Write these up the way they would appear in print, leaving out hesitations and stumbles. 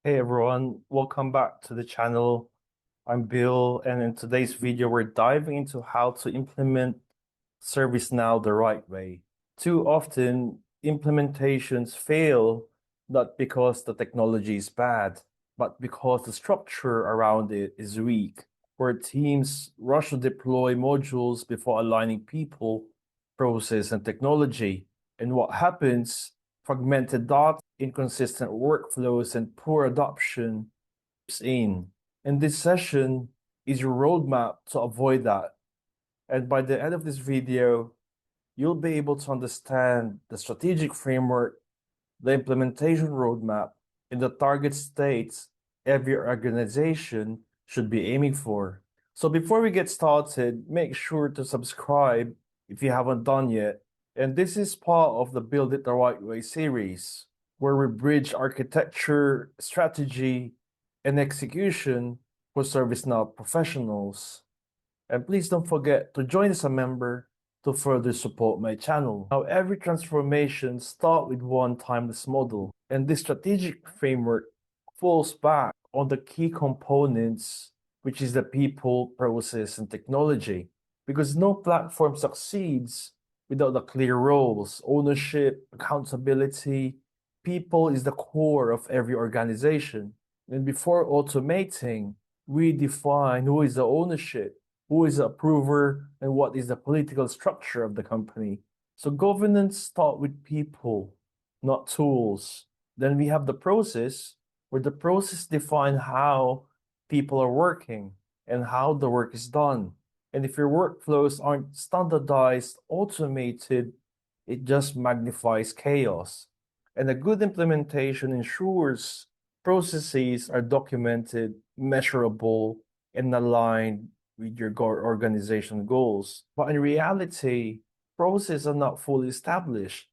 Hey everyone, welcome back to the channel. I'm Bill, and in today's video, we're diving into how to implement ServiceNow the right way. Too often, implementations fail not because the technology is bad, but because the structure around it is weak, where teams rush to deploy modules before aligning people, process, and technology. And what happens? Fragmented data, inconsistent workflows, and poor adoption in. And this session is your roadmap to avoid that. And by the end of this video, you'll be able to understand the strategic framework, the implementation roadmap, and the target states every organization should be aiming for. So before we get started, make sure to subscribe if you haven't done yet. And this is part of the Build It the Right Way series, where we bridge architecture, strategy, and execution for ServiceNow professionals. And please don't forget to join as a member to further support my channel. Now, every transformation starts with one timeless model, and this strategic framework falls back on the key components, which is the people, process, and technology. Because no platform succeeds without the clear roles, ownership, accountability. People is the core of every organization. And before automating, we define who is the ownership, who is the approver, and what is the political structure of the company. So governance starts with people, not tools. Then we have the process, where the process defines how people are working and how the work is done. And if your workflows aren't standardized, automated, it just magnifies chaos. And a good implementation ensures processes are documented, measurable, and aligned with your organization goals. But in reality, processes are not fully established.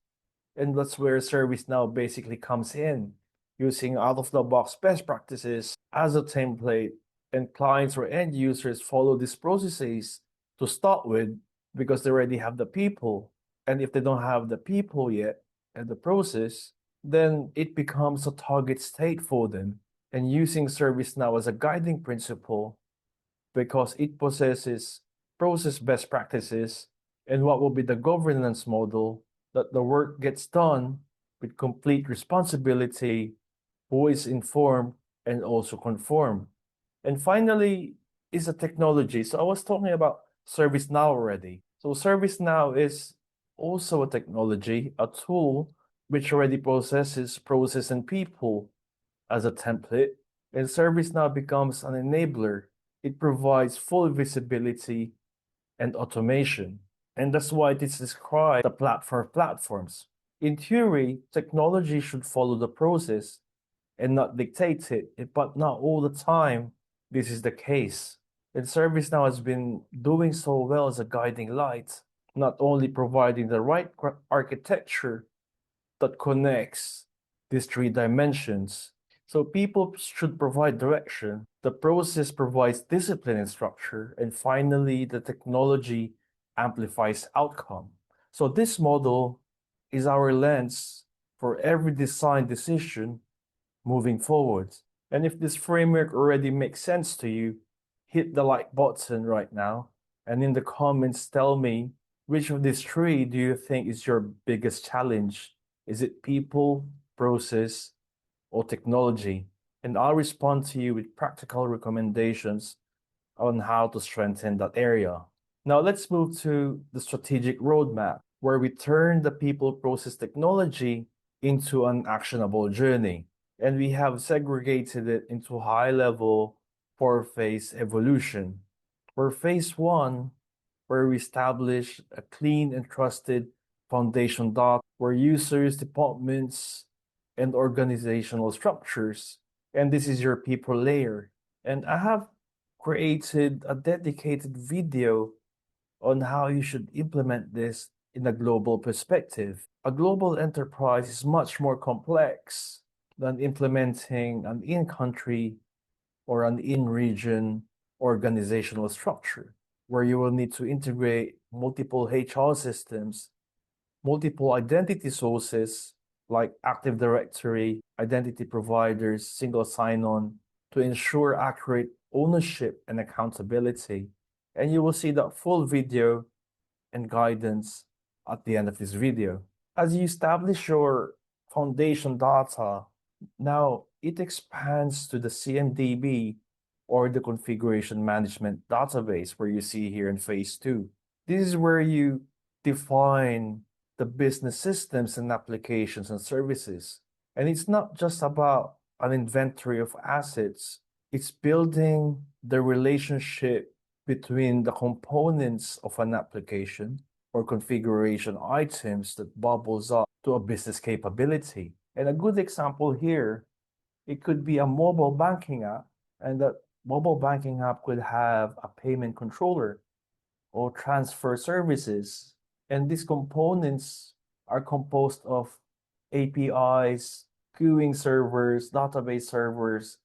And that's where ServiceNow basically comes in, using out-of-the-box best practices as a template, and clients or end users follow these processes to start with because they already have the people. And if they don't have the people yet and the process, then it becomes a target state for them. And using ServiceNow as a guiding principle because it possesses process best practices and what will be the governance model that the work gets done with complete responsibility, who is informed and also conform. And finally, is the technology. So I was talking about ServiceNow already. So ServiceNow is also a technology, a tool which already processes process and people as a template. And ServiceNow becomes an enabler. It provides full visibility and automation. And that's why it is described the platform of platforms. In theory, technology should follow the process and not dictate it, but not all the time this is the case. And ServiceNow has been doing so well as a guiding light, not only providing the right architecture that connects these three dimensions. So people should provide direction, the process provides discipline and structure, and finally, the technology amplifies outcome. So this model is our lens for every design decision moving forward. And if this framework already makes sense to you, hit the like button right now. And in the comments, tell me which of these three do you think is your biggest challenge? Is it people, process, or technology? And I'll respond to you with practical recommendations on how to strengthen that area. Now let's move to the strategic roadmap, where we turn the people, process, technology into an actionable journey. And we have segregated it into high-level 4-phase evolution. Where phase 1, where we establish a clean and trusted foundation data, where users, departments, and organizational structures. And this is your people layer. And I have created a dedicated video on how you should implement this in a global perspective. A global enterprise is much more complex than implementing an in-country or an in-region organizational structure, where you will need to integrate multiple HR systems, multiple identity sources, like Active Directory, identity providers, single sign-on, to ensure accurate ownership and accountability. And you will see the full video and guidance at the end of this video. As you establish your foundation data, now it expands to the CMDB or the configuration management database where you see here in phase 2. This is where you define the business systems and applications and services. And it's not just about an inventory of assets, it's building the relationship between the components of an application or configuration items that bubbles up to a business capability. And a good example here, it could be a mobile banking app, and that mobile banking app could have a payment controller or transfer services. And these components are composed of APIs, queuing servers, database servers,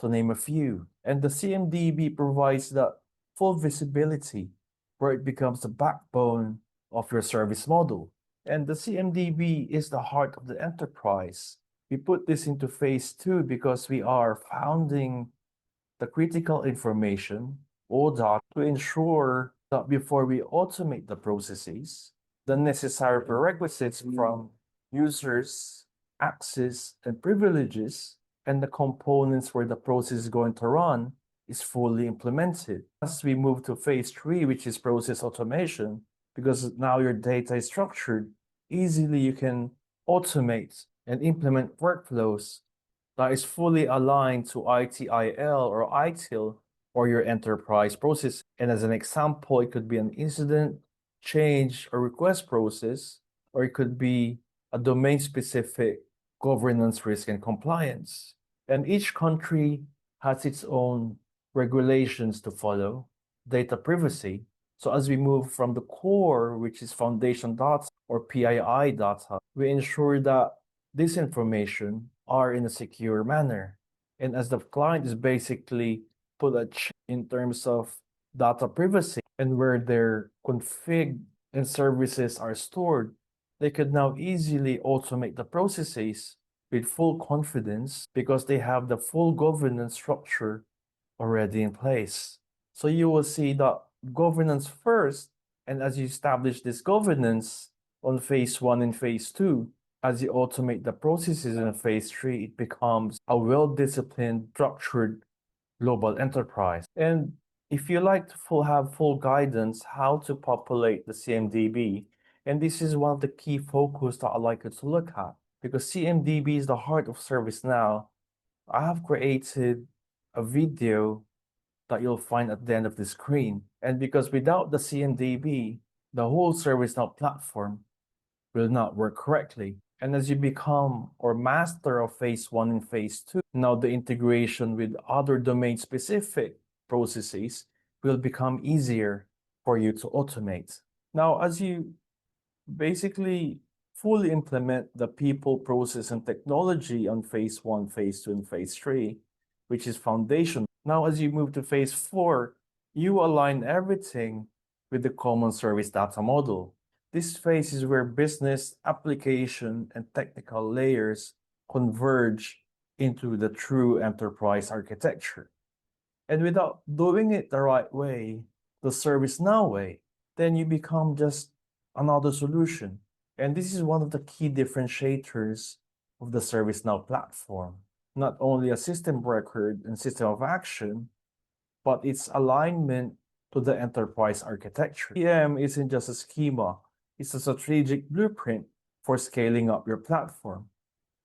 to name a few. And the CMDB provides the full visibility where it becomes the backbone of your service model. And the CMDB is the heart of the enterprise. We put this into phase 2 because we are founding the critical information or data to ensure that before we automate the processes, the necessary prerequisites from users, access, and privileges, and the components where the process is going to run is fully implemented. As we move to phase 3, which is process automation, because now your data is structured, easily you can automate and implement workflows that is fully aligned to ITIL or ITIL or your enterprise process. And as an example, it could be an incident, change, or request process, or it could be a domain-specific governance, risk, and compliance. And each country has its own regulations to follow, data privacy. So as we move from the core, which is foundation data or PII data, we ensure that this information are in a secure manner. And as the client is basically put a check in terms of data privacy and where their config and services are stored, they could now easily automate the processes with full confidence because they have the full governance structure already in place. So you will see that governance first, and as you establish this governance on phase 1 and phase 2, as you automate the processes in phase 3, it becomes a well-disciplined, structured global enterprise. And if you like to have full guidance how to populate the CMDB, and this is one of the key focus that I'd like you to look at, because CMDB is the heart of ServiceNow, I have created a video that you'll find at the end of the screen. And because without the CMDB, the whole ServiceNow platform will not work correctly. And as you become or master of phase 1 and phase 2, now the integration with other domain-specific processes will become easier for you to automate. Now, as you basically fully implement the people, process, and technology on phase 1, phase 2, and phase 3, which is foundation. Now, as you move to phase 4, you align everything with the common service data model. This phase is where business, application, and technical layers converge into the true enterprise architecture. And without doing it the right way, the ServiceNow way, then you become just another solution. And this is one of the key differentiators of the ServiceNow platform. Not only a system record and system of action, but its alignment to the enterprise architecture. PM isn't just a schema, it's a strategic blueprint for scaling up your platform.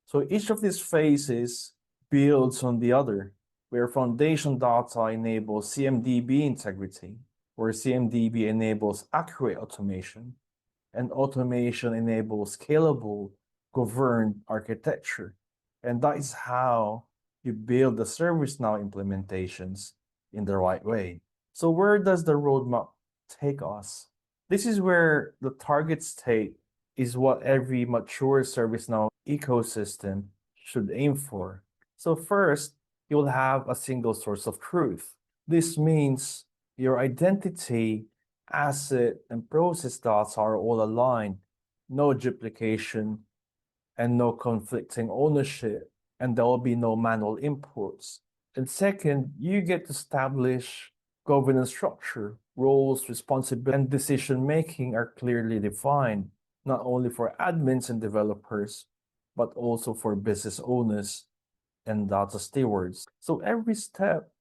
So each of these phases builds on the other, where foundation data enables CMDB integrity, where CMDB enables accurate automation, and automation enables scalable, governed architecture. And that is how you build the ServiceNow implementations in the right way. So where does the roadmap take us? This is where the target state is what every mature ServiceNow ecosystem should aim for. So first, you'll have a single source of truth. This means your identity, asset, and process data are all aligned, no duplication, and no conflicting ownership, and there will be no manual imports. And second, you get to establish governance structure, roles, responsibilities, and decision making are clearly defined, not only for admins and developers, but also for business owners and data stewards. So every step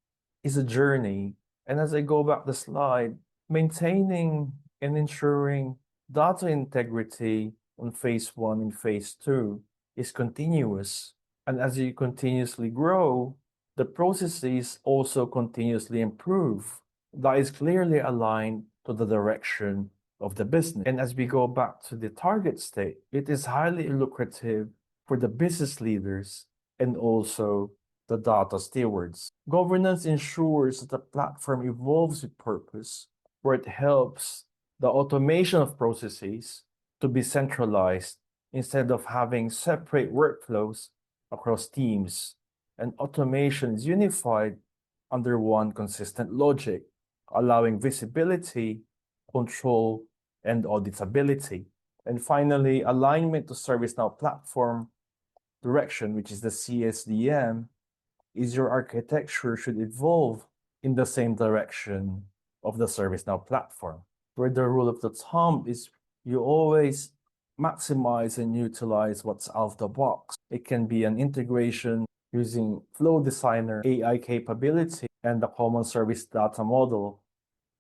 is a journey. And as I go back the slide, maintaining and ensuring data integrity on phase one and phase two is continuous. And as you continuously grow, the processes also continuously improve. That is clearly aligned to the direction of the business. And as we go back to the target state, it is highly lucrative for the business leaders and also the data stewards. Governance ensures that the platform evolves with purpose, where it helps the automation of processes to be centralized instead of having separate workflows across teams. And automation is unified under one consistent logic, allowing visibility, control, and auditability. And finally, alignment to ServiceNow platform direction, which is the CSDM, is your architecture should evolve in the same direction of the ServiceNow platform, where the rule of the thumb is you always maximize and utilize what's out of the box. It can be an integration using Flow Designer, AI capability, and the common service data model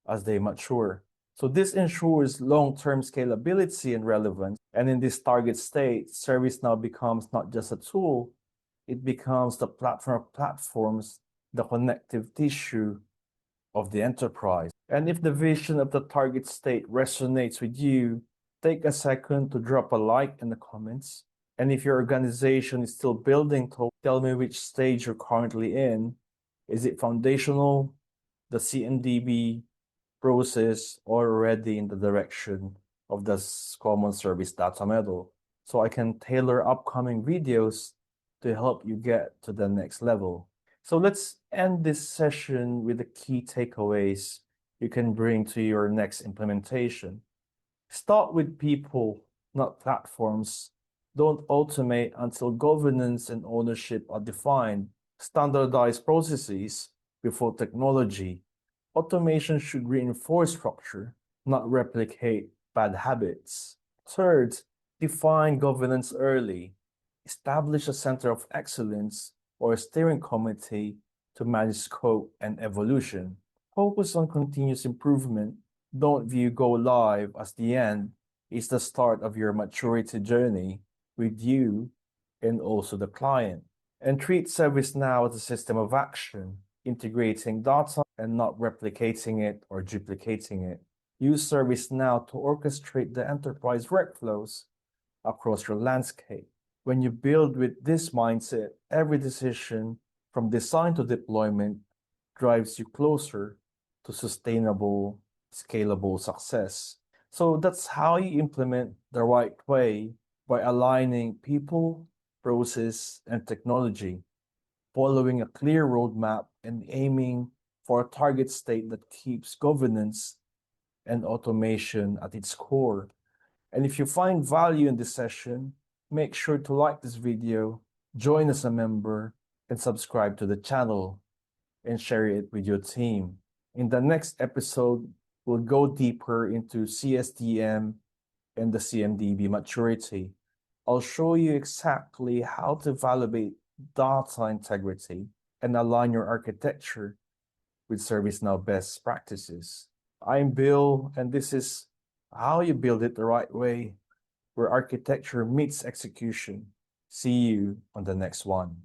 as they mature. So this ensures long-term scalability and relevance. And in this target state, ServiceNow becomes not just a tool, it becomes the platform of platforms, the connective tissue of the enterprise. And if the vision of the target state resonates with you, take a second to drop a like in the comments. And if your organization is still building, tell me which stage you're currently in. Is it foundational, the CMDB process, or already in the direction of the common service data model? So I can tailor upcoming videos to help you get to the next level. So let's end this session with the key takeaways you can bring to your next implementation. Start with people, not platforms. Don't automate until governance and ownership are defined. Standardize processes before technology. Automation should reinforce structure, not replicate bad habits. Third, define governance early. Establish a center of excellence or a steering committee to manage scope and evolution. Focus on continuous improvement. Don't view go live as the end. It's the start of your maturity journey with you and also the client. And treat ServiceNow as a system of action, integrating data and not replicating it or duplicating it. Use ServiceNow to orchestrate the enterprise workflows across your landscape. When you build with this mindset, every decision from design to deployment drives you closer to sustainable, scalable success. So that's how you implement the right way, by aligning people, process, and technology, following a clear roadmap and aiming for a target state that keeps governance and automation at its core. And if you find value in this session, make sure to like this video, join as a member, and subscribe to the channel, and share it with your team. In the next episode, we'll go deeper into CSDM and the CMDB maturity. I'll show you exactly how to validate data integrity and align your architecture with ServiceNow best practices. I'm Bill, and this is how you build it the right way, where architecture meets execution. See you on the next one.